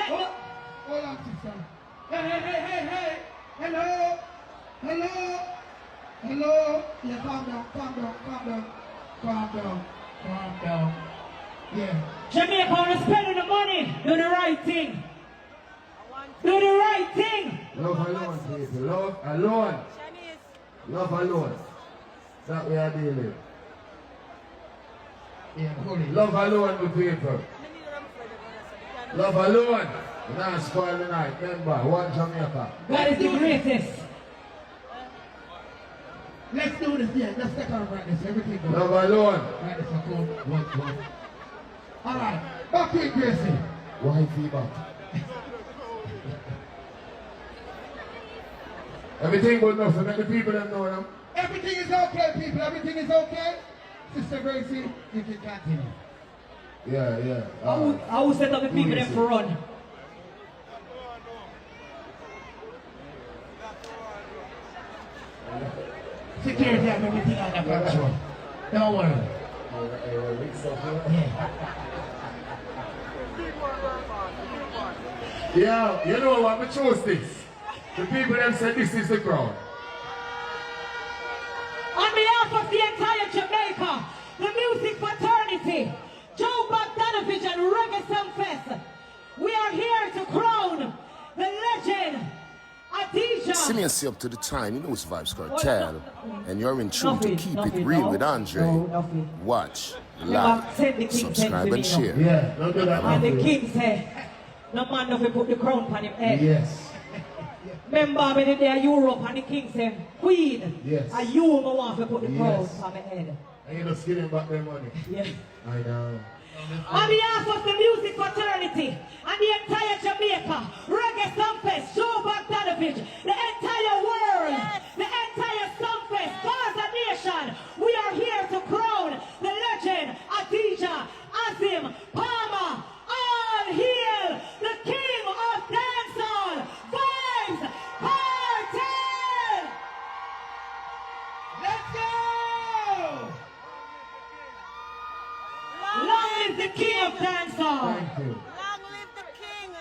Hold on, sister. Hey. Hello. Yeah, calm down. Yeah. Jamaica is spending the money. Do the right thing. Do the right thing. Love alone, people. Love alone. Love alone. That we are dealing. Yeah, holy. Love alone with people. Love alone. We're not spoiling the night. Remember, one Jamaica. God is the greatest. Let's do this, yeah. Let's take out right this. Everything goes. Love alone. Right this, I'll go. One. Alright. Back in, Gracie. Wifey back. Everything good enough, so make the people them know them. Everything is okay, people. Everything is okay. Sister Gracie, you can continue. Yeah. I will set up the people them for run. Security have everything under control. Don't worry. Yeah, you know what? We chose this. The people them said this is the crowd. On behalf of the entire Jamaica, the music fraternity, Joe Bogdanovich and Reggae Sumfest, we are here to crown the legend, Teejay. Similarly up to the time, you know it's Vybz Kartel, and you're in tune to keep it real with Andrae. Watch, like, subscribe and share. Yeah, don't do that. And the king said, no man no put the crown on him head. Yes. Remember when they are Europe and the king said, Queen, yes. and you want to put the crown on my head. And you just giving back their money. Yes. I know. On behalf of the music fraternity and the entire Jamaica, Reggae Sumfest, Joe Bogdanovich, the entire world, the entire Sumfest, Gaza Nation, we are here to crown the legend, Teejay, Azim, Palmer, all hail the King of Dancehall, Vybz Kartel! Let's go! Long live the King!